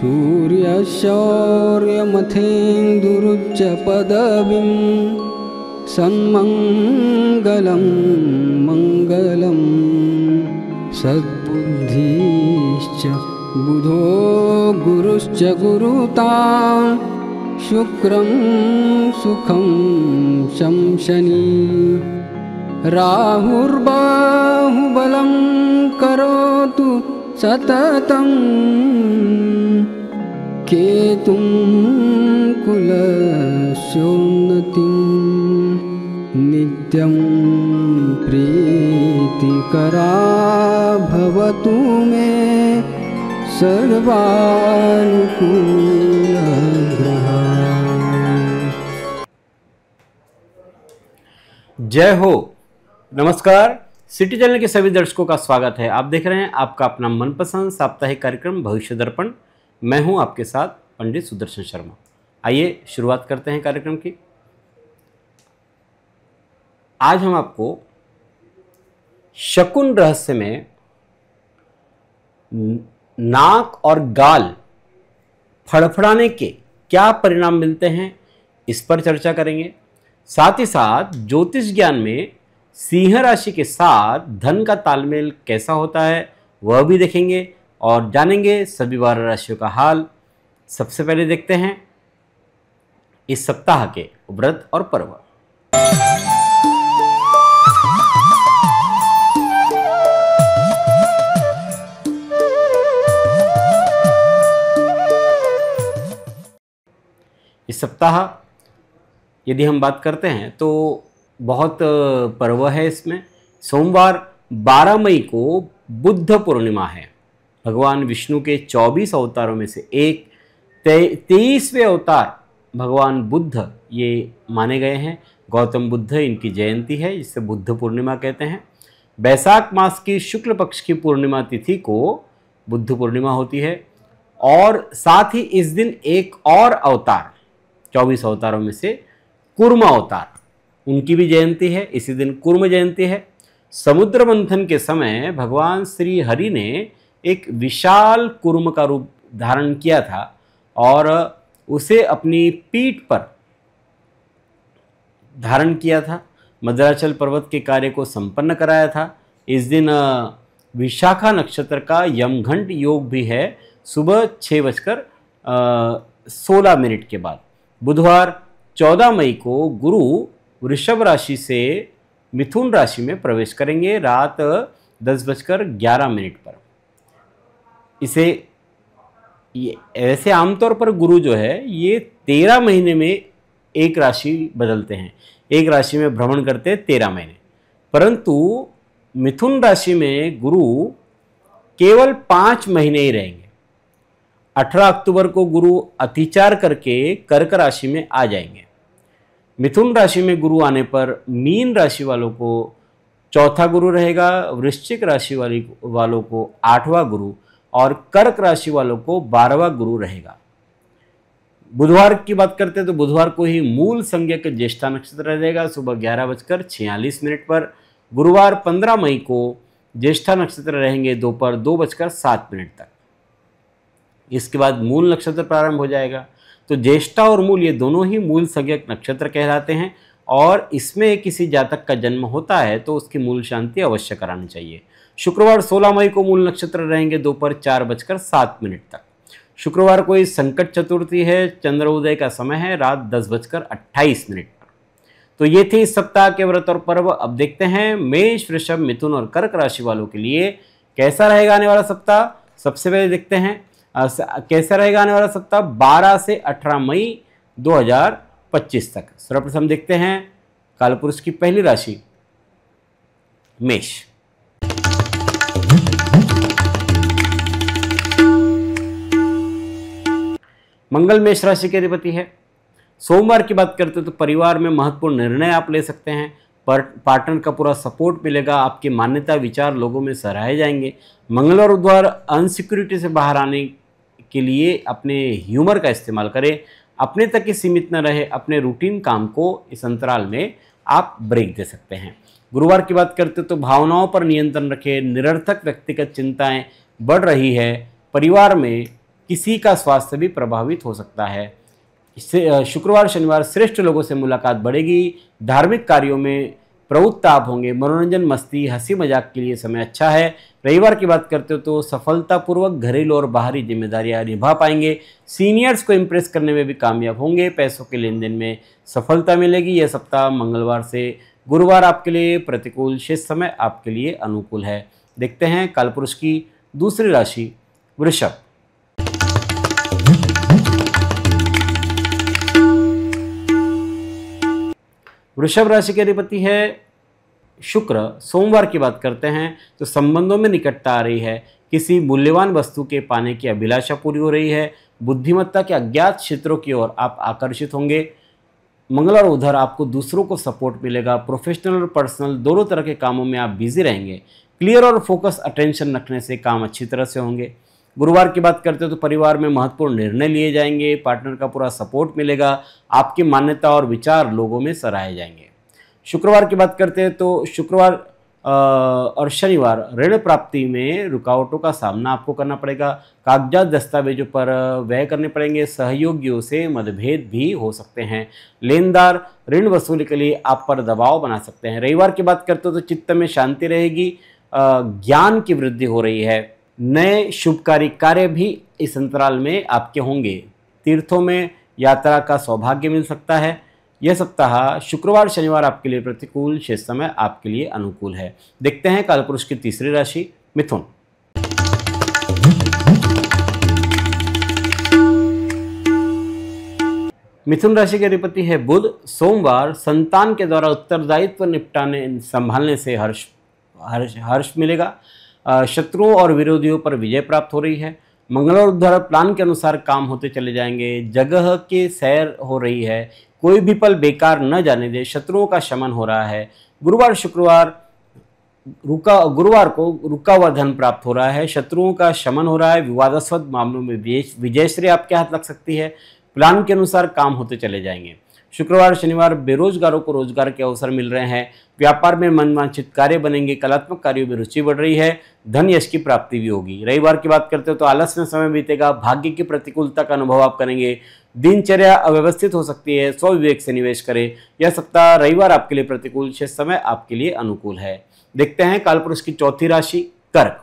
सूर्यशौर्यमथेन्दुरुच्च पदवीं सन्मङ्गलं मङ्गलं सद्बुद्धिश्च बुधो गुरुश्च गुरुतां शुक्रं सुखं शंशनी राहुर्बाहुबलं करोतु सततं केतुं कुलस्योन्नतिं नित्यं प्रीतिकरा भवतु मे सर्वानुकूलग्रहा। जय हो। नमस्कार, सिटी चैनल के सभी दर्शकों का स्वागत है। आप देख रहे हैं आपका अपना मनपसंद साप्ताहिक कार्यक्रम भविष्य दर्पण। मैं हूं आपके साथ पंडित सुदर्शन शर्मा। आइए शुरुआत करते हैं कार्यक्रम की। आज हम आपको शकुन रहस्य में नाक और गाल फड़फड़ाने के क्या परिणाम मिलते हैं, इस पर चर्चा करेंगे। साथ ही साथ ज्योतिष ज्ञान में सिंह राशि के साथ धन का तालमेल कैसा होता है वह भी देखेंगे और जानेंगे सभी 12 राशियों का हाल। सबसे पहले देखते हैं इस सप्ताह के व्रत और पर्व। इस सप्ताह यदि हम बात करते हैं तो बहुत पर्व है इसमें। सोमवार 12 मई को बुद्ध पूर्णिमा है। भगवान विष्णु के 24 अवतारों में से एक 23वें अवतार भगवान बुद्ध ये माने गए हैं। गौतम बुद्ध इनकी जयंती है, जिसे बुद्ध पूर्णिमा कहते हैं। बैसाख मास की शुक्ल पक्ष की पूर्णिमा तिथि को बुद्ध पूर्णिमा होती है। और साथ ही इस दिन एक और अवतार 24 अवतारों में से कूर्म अवतार, उनकी भी जयंती है। इसी दिन कूर्म जयंती है। समुद्र मंथन के समय भगवान श्री हरि ने एक विशाल कूर्म का रूप धारण किया था और उसे अपनी पीठ पर धारण किया था। मद्राचल पर्वत के कार्य को संपन्न कराया था। इस दिन विशाखा नक्षत्र का यमघंट योग भी है, सुबह 6:16 के बाद। बुधवार 14 मई को गुरु वृषभ राशि से मिथुन राशि में प्रवेश करेंगे रात 10:11 पर। इसे ऐसे आमतौर पर गुरु जो है ये 13 महीने में एक राशि बदलते हैं, एक राशि में भ्रमण करते हैं 13 महीने। परंतु मिथुन राशि में गुरु केवल 5 महीने ही रहेंगे। 18 अक्टूबर को गुरु अतिचार करके कर्क राशि में आ जाएंगे। मिथुन राशि में गुरु आने पर मीन राशि वालों को चौथा गुरु रहेगा, वृश्चिक राशि वालों को 8वां गुरु और कर्क राशि वालों को 12वां गुरु रहेगा। बुधवार की बात करते हैं तो बुधवार को ही मूल संज्ञक ज्येष्ठा नक्षत्र रहेगा, सुबह 11:46 पर। गुरुवार 15 मई को ज्येष्ठा नक्षत्र रहेंगे दोपहर 2:07 तक। इसके बाद मूल नक्षत्र प्रारंभ हो जाएगा। तो ज्येष्ठा और मूल ये दोनों ही मूल संज्ञक नक्षत्र कहलाते हैं और इसमें किसी जातक का जन्म होता है तो उसकी मूल शांति अवश्य करानी चाहिए। शुक्रवार 16 मई को मूल नक्षत्र रहेंगे दोपहर 4:07 तक। शुक्रवार को इस संकट चतुर्थी है, चंद्रोदय का समय है रात 10:28 पर। तो ये थे इस सप्ताह के व्रत और पर्व। अब देखते हैं मेष, वृषभ, मिथुन और कर्क राशि वालों के लिए कैसा रहेगा आने वाला सप्ताह। सबसे पहले देखते हैं कैसा रहेगा आने वाला सप्ताह 12 से 18 मई 2025 तक। सर्वप्रथम देखते हैं कालपुरुष की पहली राशि मेष। मंगल मेष राशि के अधिपति है। सोमवार की बात करते हैं तो परिवार में महत्वपूर्ण निर्णय आप ले सकते हैं। पार्टनर का पूरा सपोर्ट मिलेगा। आपकी मान्यता विचार लोगों में सराहे जाएंगे। मंगलवार और बुधवार अनसिक्योरिटी से बाहर आने के लिए अपने ह्यूमर का इस्तेमाल करें। अपने तक ही सीमित न रहे। अपने रूटीन काम को इस अंतराल में आप ब्रेक दे सकते हैं। गुरुवार की बात करते तो भावनाओं पर नियंत्रण रखें। निरर्थक व्यक्तिगत चिंताएं बढ़ रही है। परिवार में किसी का स्वास्थ्य भी प्रभावित हो सकता है। इससे शुक्रवार शनिवार श्रेष्ठ लोगों से मुलाकात बढ़ेगी, धार्मिक कार्यों में प्रवृत्त आप होंगे, मनोरंजन मस्ती हंसी मजाक के लिए समय अच्छा है। रविवार की बात करते हो तो सफलतापूर्वक घरेलू और बाहरी जिम्मेदारियां निभा पाएंगे, सीनियर्स को इम्प्रेस करने में भी कामयाब होंगे, पैसों के लेन देन में सफलता मिलेगी। यह सप्ताह मंगलवार से गुरुवार आपके लिए प्रतिकूल, शेष समय आपके लिए अनुकूल है। देखते हैं कालपुरुष की दूसरी राशि वृषभ। वृषभ राशि के अधिपति है शुक्र। सोमवार की बात करते हैं तो संबंधों में निकटता आ रही है, किसी मूल्यवान वस्तु के पाने की अभिलाषा पूरी हो रही है, बुद्धिमत्ता के अज्ञात क्षेत्रों की ओर आप आकर्षित होंगे। मंगल और उधर आपको दूसरों को सपोर्ट मिलेगा, प्रोफेशनल और पर्सनल दोनों तरह के कामों में आप बिजी रहेंगे। क्लियर और फोकस अटेंशन रखने से काम अच्छी तरह से होंगे। गुरुवार की बात करते हैं तो परिवार में महत्वपूर्ण निर्णय लिए जाएंगे, पार्टनर का पूरा सपोर्ट मिलेगा, आपकी मान्यता और विचार लोगों में सराहे जाएंगे। शुक्रवार की बात करते हैं तो शुक्रवार और शनिवार ऋण प्राप्ति में रुकावटों का सामना आपको करना पड़ेगा, कागजात दस्तावेजों पर व्यय करने पड़ेंगे, सहयोगियों से मतभेद भी हो सकते हैं, लेनदार ऋण वसूली के लिए आप पर दबाव बना सकते हैं। रविवार की बात करते हो तो चित्त में शांति रहेगी, ज्ञान की वृद्धि हो रही है, नए शुभकारी कार्य भी इस अंतराल में आपके होंगे, तीर्थों में यात्रा का सौभाग्य मिल सकता है। यह सप्ताह शुक्रवार शनिवार आपके लिए प्रतिकूल, शेष समय आपके लिए अनुकूल है। देखते हैं कालपुरुष की तीसरी राशि मिथुन। मिथुन राशि के अधिपति है बुध। सोमवार संतान के द्वारा उत्तरदायित्व निपटाने संभालने से हर्ष मिलेगा, शत्रुओं और विरोधियों पर विजय प्राप्त हो रही है। मंगल और बुध प्लान के अनुसार काम होते चले जाएंगे, जगह की सैर हो रही है, कोई भी पल बेकार न जाने दे, शत्रुओं का शमन हो रहा है। गुरुवार शुक्रवार गुरुवार को रुका हुआ धन प्राप्त हो रहा है, शत्रुओं का शमन हो रहा है, विवादास्पद मामलों में विजयश्री आपके हाथ लग सकती है, प्लान के अनुसार काम होते चले जाएंगे। शुक्रवार शनिवार बेरोजगारों को रोजगार के अवसर मिल रहे हैं, व्यापार में मनवांछित कार्य बनेंगे, कलात्मक कार्यों में रुचि बढ़ रही है, धन यश की प्राप्ति भी होगी। रविवार की बात करते हो तो आलस में समय बीतेगा, भाग्य की प्रतिकूलता का अनुभव आप करेंगे, दिनचर्या अव्यवस्थित हो सकती है, स्वविवेक से निवेश करें। यह सप्ताह रविवार आपके लिए प्रतिकूल, शेष समय आपके लिए अनुकूल है। देखते हैं कालपुरुष की चौथी राशि कर्क।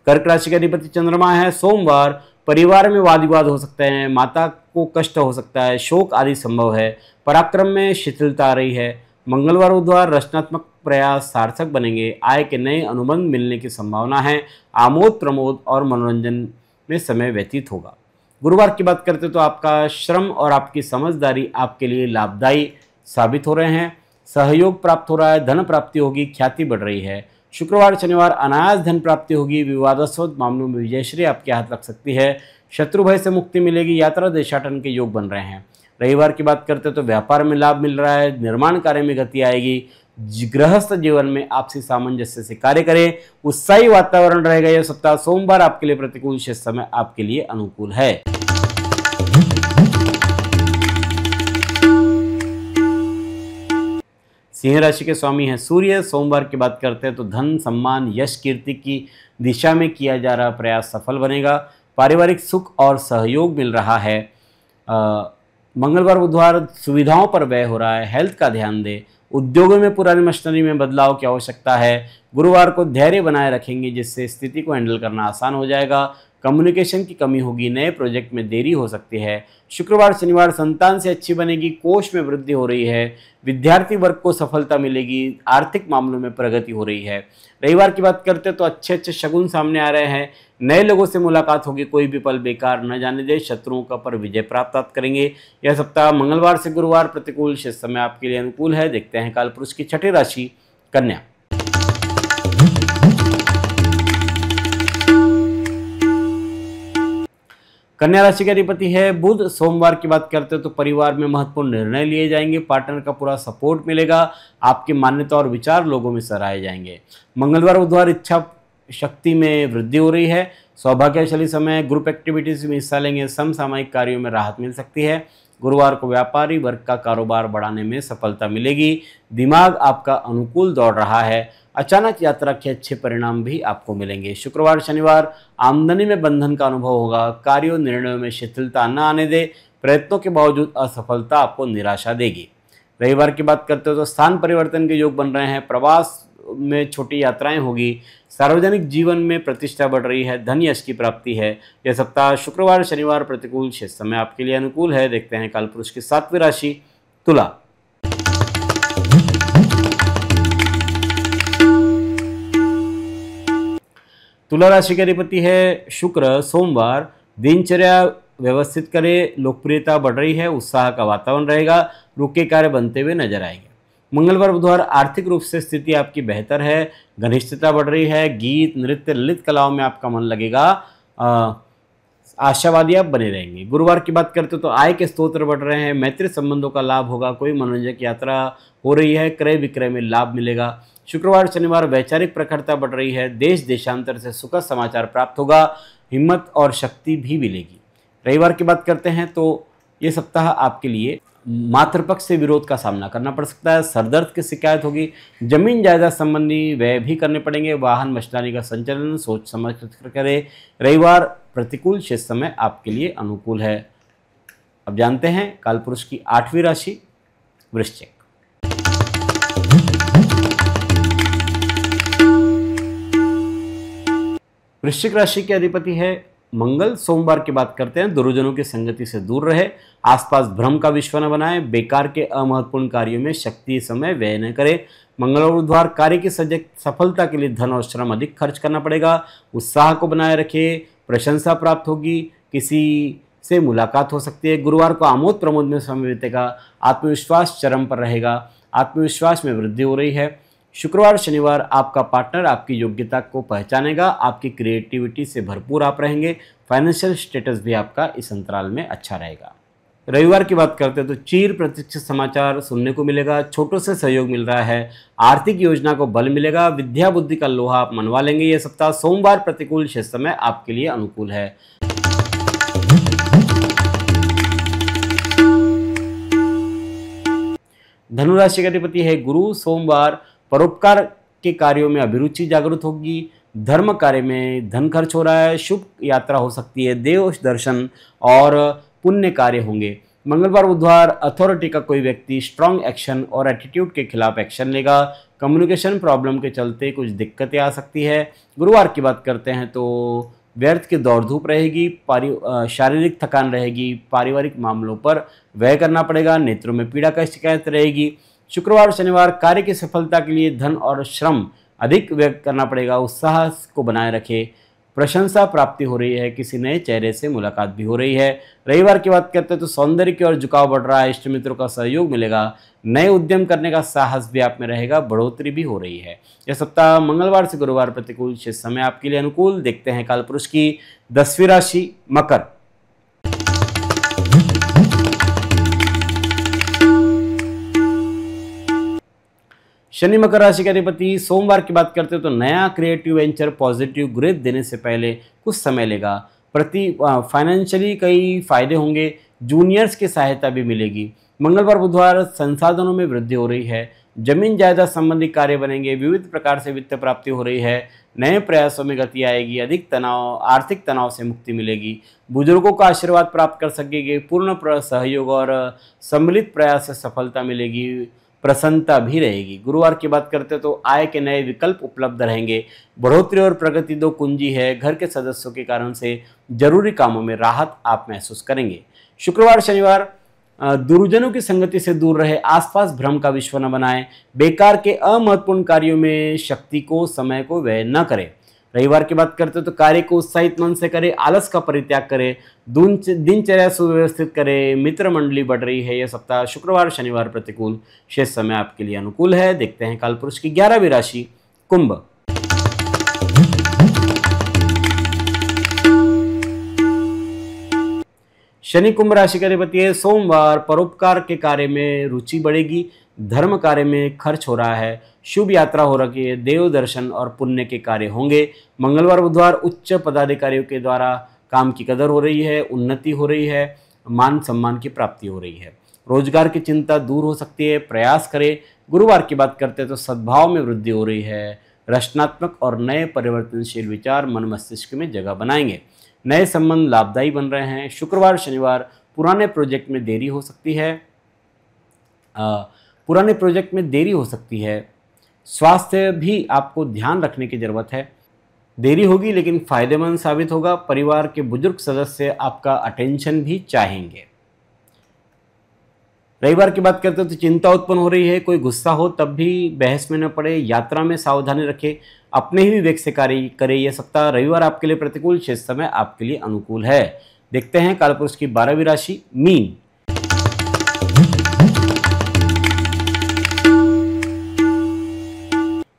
कर्क राशि का अधिपति चंद्रमा है। सोमवार परिवार में वाद विवाद हो सकते हैं, माता को कष्ट हो सकता है, शोक आदि संभव है, पराक्रम में शिथिलता आ रही है। मंगलवार बुधवार रचनात्मक प्रयास सार्थक बनेंगे, आय के नए अनुबंध मिलने की संभावना है, आमोद प्रमोद और मनोरंजन में समय व्यतीत होगा। गुरुवार की बात करते तो आपका श्रम और आपकी समझदारी आपके लिए लाभदायी साबित हो रहे हैं, सहयोग प्राप्त हो रहा है, धन प्राप्ति होगी, ख्याति बढ़ रही है। शुक्रवार शनिवार अनायास धन प्राप्ति होगी, विवादास्पद मामलों में विजयश्री आपके हाथ लग सकती है, शत्रु भय से मुक्ति मिलेगी, यात्रा देशाटन के योग बन रहे हैं। रविवार की बात करते तो व्यापार में लाभ मिल रहा है, निर्माण कार्य में गति आएगी, गृहस्थ जीवन में आपसी सामंजस्य से कार्य करें, उत्साही वातावरण रहेगा। यह सप्ताह सोमवार आपके लिए प्रतिकूल, शेष समय आपके लिए अनुकूल है। सिंह राशि के स्वामी हैं सूर्य। सोमवार की बात करते हैं तो धन सम्मान यश कीर्ति की दिशा में किया जा रहा प्रयास सफल बनेगा, पारिवारिक सुख और सहयोग मिल रहा है। मंगलवार बुधवार सुविधाओं पर व्यय हो रहा है, हेल्थ का ध्यान दें, उद्योगों में पुरानी मशीनरी में बदलाव की आवश्यकता है। गुरुवार को धैर्य बनाए रखेंगे जिससे स्थिति को हैंडल करना आसान हो जाएगा, कम्युनिकेशन की कमी होगी, नए प्रोजेक्ट में देरी हो सकती है। शुक्रवार शनिवार संतान से अच्छी बनेगी, कोष में वृद्धि हो रही है, विद्यार्थी वर्ग को सफलता मिलेगी, आर्थिक मामलों में प्रगति हो रही है। रविवार की बात करते तो अच्छे अच्छे शगुन सामने आ रहे हैं, नए लोगों से मुलाकात होगी, कोई भी पल बेकार न जाने दे, शत्रुओं का पर विजय प्राप्त करेंगे। यह सप्ताह मंगलवार से गुरुवार प्रतिकूल, शेष समय आपके लिए अनुकूल है। देखते हैं कालपुरुष की छठी राशि कन्या। कन्या राशि का अधिपति है बुध। सोमवार की बात करते हैं तो परिवार में महत्वपूर्ण निर्णय लिए जाएंगे, पार्टनर का पूरा सपोर्ट मिलेगा, आपकी मान्यता और विचार लोगों में सराहे जाएंगे। मंगलवार बुधवार इच्छा शक्ति में वृद्धि हो रही है, सौभाग्यशाली समय, ग्रुप एक्टिविटीज में हिस्सा लेंगे, समसामयिक कार्यों में राहत मिल सकती है। गुरुवार को व्यापारी वर्ग का कारोबार बढ़ाने में सफलता मिलेगी। दिमाग आपका अनुकूल दौड़ रहा है। अचानक यात्रा के अच्छे परिणाम भी आपको मिलेंगे। शुक्रवार शनिवार आमदनी में बंधन का अनुभव होगा। कार्यों निर्णयों में शिथिलता न आने दे। प्रयत्नों के बावजूद असफलता आपको निराशा देगी। रविवार की बात करते हो तो स्थान परिवर्तन के योग बन रहे हैं। प्रवास में छोटी यात्राएं होगी। सार्वजनिक जीवन में प्रतिष्ठा बढ़ रही है। धन यश की प्राप्ति है। यह सप्ताह शुक्रवार शनिवार प्रतिकूल, शेष समय आपके लिए अनुकूल है। देखते हैं कालपुरुष की 7वीं राशि तुला। तुला राशि के अधिपति है शुक्र। सोमवार दिनचर्या व्यवस्थित करें। लोकप्रियता बढ़ रही है। उत्साह का वातावरण रहेगा। रुके कार्य बनते हुए नजर आएंगे। मंगलवार बुधवार आर्थिक रूप से स्थिति आपकी बेहतर है। घनिष्ठता बढ़ रही है। गीत नृत्य ललित कलाओं में आपका मन लगेगा। आशावादी आप बने रहेंगे। गुरुवार की बात करते तो आय के स्रोत बढ़ रहे हैं। मैत्री संबंधों का लाभ होगा। कोई मनोरंजक यात्रा हो रही है। क्रय विक्रय में लाभ मिलेगा। शुक्रवार शनिवार वैचारिक प्रखरता बढ़ रही है। देश देशांतर से सुखद समाचार प्राप्त होगा। हिम्मत और शक्ति भी मिलेगी। रविवार की बात करते हैं तो ये सप्ताह आपके लिए मातृपक्ष से विरोध का सामना करना पड़ सकता है। सरदर्द की शिकायत होगी। जमीन जायदाद संबंधी व्यय भी करने पड़ेंगे। वाहन मशीनरी का संचालन सोच समझ कर करें। रविवार प्रतिकूल, शेष समय आपके लिए अनुकूल है। अब जानते हैं कालपुरुष की 8वीं राशि वृश्चिक। वृश्चिक राशि के अधिपति है मंगल। सोमवार की बात करते हैं। दुर्जनों की संगति से दूर रहे। आसपास भ्रम का विश्व न बनाए। बेकार के अमहत्वपूर्ण कार्यों में शक्ति समय व्यय न करें। मंगलवार बुधवार कार्य की सफलता के लिए धन और श्रम अधिक खर्च करना पड़ेगा। उत्साह को बनाए रखिए। प्रशंसा प्राप्त होगी। किसी से मुलाकात हो सकती है। गुरुवार को आमोद प्रमोद में समय बीतेगा। आत्मविश्वास चरम पर रहेगा। आत्मविश्वास में वृद्धि हो रही है। शुक्रवार शनिवार आपका पार्टनर आपकी योग्यता को पहचानेगा। आपकी क्रिएटिविटी से भरपूर आप रहेंगे। फाइनेंशियल स्टेटस भी आपका इस अंतराल में अच्छा रहेगा। रविवार की बात करते हैं तो चीर प्रतीक्षित समाचार सुनने को मिलेगा। छोटों से सहयोग मिल रहा है। आर्थिक योजना को बल मिलेगा। विद्या बुद्धि का लोहा आप मनवा लेंगे। यह सप्ताह सोमवार प्रतिकूल, शेष समय आपके लिए अनुकूल है। धनुराशि का अधिपति है गुरु। सोमवार परोपकार के कार्यों में अभिरुचि जागृत होगी। धर्म कार्य में धन खर्च हो रहा है। शुभ यात्रा हो सकती है। देव दर्शन और पुण्य कार्य होंगे। मंगलवार बुधवार अथॉरिटी का कोई व्यक्ति स्ट्रांग एक्शन और एटीट्यूड के खिलाफ एक्शन लेगा। कम्युनिकेशन प्रॉब्लम के चलते कुछ दिक्कतें आ सकती है। गुरुवार की बात करते हैं तो व्यर्थ की दौड़ धूप रहेगी। शारीरिक थकान रहेगी। पारिवारिक मामलों पर व्यय करना पड़ेगा। नेत्रों में पीड़ा का शिकायत रहेगी। शुक्रवार शनिवार कार्य की सफलता के लिए धन और श्रम अधिक व्यय करना पड़ेगा। उत्साह को बनाए रखें। प्रशंसा प्राप्ति हो रही है। किसी नए चेहरे से मुलाकात भी हो रही है। रविवार की बात करते हैं तो सौंदर्य की ओर झुकाव बढ़ रहा है। इष्ट मित्रों का सहयोग मिलेगा। नए उद्यम करने का साहस भी आप में रहेगा। बढ़ोतरी भी हो रही है। यह सप्ताह मंगलवार से गुरुवार प्रतिकूल, शेष समय आपके लिए अनुकूल। देखते हैं कालपुरुष की 10वीं राशि मकर। शनि मकर राशि के अधिपति। सोमवार की बात करते हो तो नया क्रिएटिव वेंचर पॉजिटिव ग्रोथ देने से पहले कुछ समय लेगा। फाइनेंशियली कई फायदे होंगे। जूनियर्स की सहायता भी मिलेगी। मंगलवार बुधवार संसाधनों में वृद्धि हो रही है। जमीन जायदाद संबंधी कार्य बनेंगे। विविध प्रकार से वित्त प्राप्ति हो रही है। नए प्रयासों में गति आएगी। अधिक तनाव, आर्थिक तनाव से मुक्ति मिलेगी। बुजुर्गों का आशीर्वाद प्राप्त कर सकेंगे। पूर्ण सहयोग और सम्मिलित प्रयास से सफलता मिलेगी। प्रसन्नता भी रहेगी। गुरुवार की बात करते तो आय के नए विकल्प उपलब्ध रहेंगे। बढ़ोतरी और प्रगति दो कुंजी है। घर के सदस्यों के कारण से जरूरी कामों में राहत आप महसूस करेंगे। शुक्रवार शनिवार दुर्जनों की संगति से दूर रहे। आसपास भ्रम का विश्व न बनाएं। बेकार के अमहत्वपूर्ण कार्यों में शक्ति को, समय को व्यय न करें। रविवार की बात करते तो कार्य को उत्साहित मन से करें। आलस का परित्याग करें। दिनचर्या सुव्यवस्थित करें। मित्र मंडली बढ़ रही है। यह सप्ताह शुक्रवार शनिवार प्रतिकूल, शेष समय आपके लिए अनुकूल है। देखते हैं कालपुरुष की 11वीं राशि कुंभ। शनि कुंभ राशि का अधिपति है। सोमवार परोपकार के कार्य में रुचि बढ़ेगी। धर्म कार्य में खर्च हो रहा है। शुभ यात्रा हो रही है। देव दर्शन और पुण्य के कार्य होंगे। मंगलवार बुधवार उच्च पदाधिकारियों के द्वारा काम की कदर हो रही है। उन्नति हो रही है। मान सम्मान की प्राप्ति हो रही है। रोजगार की चिंता दूर हो सकती है, प्रयास करें। गुरुवार की बात करते हैं तो सद्भाव में वृद्धि हो रही है। रचनात्मक और नए परिवर्तनशील विचार मन मस्तिष्क में जगह बनाएंगे। नए संबंध लाभदायी बन रहे हैं। शुक्रवार शनिवार पुराने प्रोजेक्ट में देरी हो सकती है। स्वास्थ्य भी आपको ध्यान रखने की जरूरत है। देरी होगी लेकिन फायदेमंद साबित होगा। परिवार के बुजुर्ग सदस्य आपका अटेंशन भी चाहेंगे। रविवार की बात करते हैं तो चिंता उत्पन्न हो रही है। कोई गुस्सा हो तब भी बहस में न पड़े। यात्रा में सावधानी रखें। अपने ही विवेक से कार्य करें। यह सप्ताह रविवार आपके लिए प्रतिकूल, शेष समय आपके लिए अनुकूल है। देखते हैं कालपुरुष की 12वीं राशि मीन।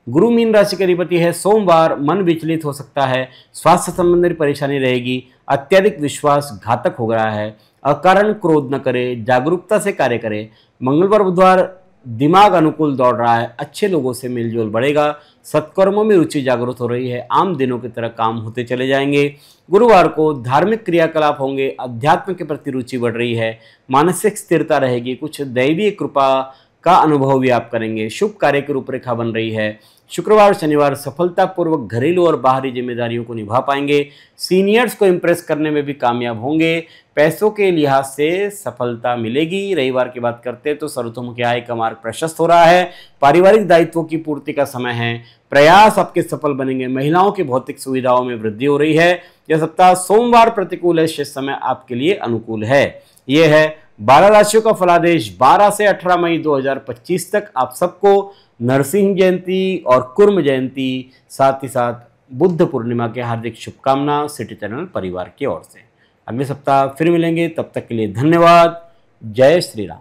गुरु मीन राशि के अधिपति है। सोमवार मन विचलित हो सकता है। स्वास्थ्य संबंधी परेशानी रहेगी। अत्यधिक विश्वास घातक हो रहा है। अकारण क्रोध न करें। जागरूकता से कार्य करें। मंगलवार बुधवार दिमाग अनुकूल दौड़ रहा है। अच्छे लोगों से मेलजोल बढ़ेगा। सत्कर्मों में रुचि जागृत हो रही है। आम दिनों की तरह काम होते चले जाएंगे। गुरुवार को धार्मिक क्रियाकलाप होंगे। अध्यात्म के प्रति रुचि बढ़ रही है। मानसिक स्थिरता रहेगी। कुछ दैवीय कृपा का अनुभव भी आप करेंगे। शुभ कार्य की रूपरेखा बन रही है। शुक्रवार शनिवार सफलतापूर्वक घरेलू और बाहरी जिम्मेदारियों को निभा पाएंगे। सीनियर्स को इंप्रेस करने में भी कामयाब होंगे। पैसों के लिहाज से सफलता मिलेगी। रविवार की बात करते हैं तो सर्वतोमुखी आय का मार्ग प्रशस्त हो रहा है। पारिवारिक दायित्वों की पूर्ति का समय है। प्रयास आपके सफल बनेंगे। महिलाओं की भौतिक सुविधाओं में वृद्धि हो रही है। यह सप्ताह सोमवार प्रतिकूल है, शेष समय आपके लिए अनुकूल है। यह है 12 राशियों का फलादेश 12 से 18 मई 2025 तक। आप सबको नरसिंह जयंती और कुर्म जयंती, साथ ही साथ बुद्ध पूर्णिमा के हार्दिक शुभकामना सिटी चैनल परिवार की ओर से। अगले सप्ताह फिर मिलेंगे, तब तक के लिए धन्यवाद। जय श्री राम।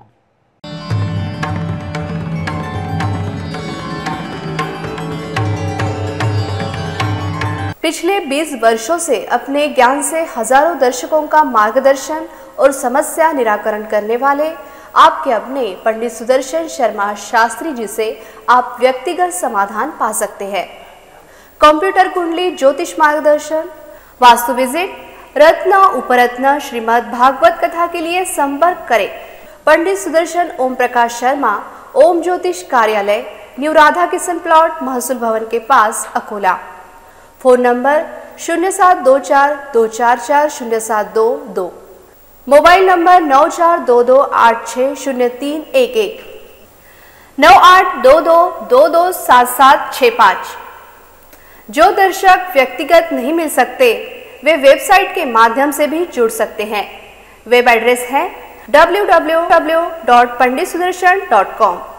पिछले 20 वर्षों से अपने ज्ञान से हजारों दर्शकों का मार्गदर्शन और समस्या निराकरण करने वाले आपके अपने पंडित सुदर्शन शर्मा शास्त्री जी से आप व्यक्तिगत समाधान पा सकते हैं। कंप्यूटर कुंडली ज्योतिष मार्गदर्शन, वास्तु विजिट, रत्न उपरत्न श्रीमद् भागवत कथा के लिए संपर्क करें पंडित सुदर्शन ओम प्रकाश शर्मा, ओम ज्योतिष कार्यालय, न्यू राधा किशन प्लॉट, महसूल भवन के पास, Akola. Phone number 0724244072, mobile number 9422860311, 9822227765। जो दर्शक व्यक्तिगत नहीं मिल सकते वे वेबसाइट के माध्यम से भी जुड़ सकते हैं। वेब एड्रेस है www.panditsudarshan.com।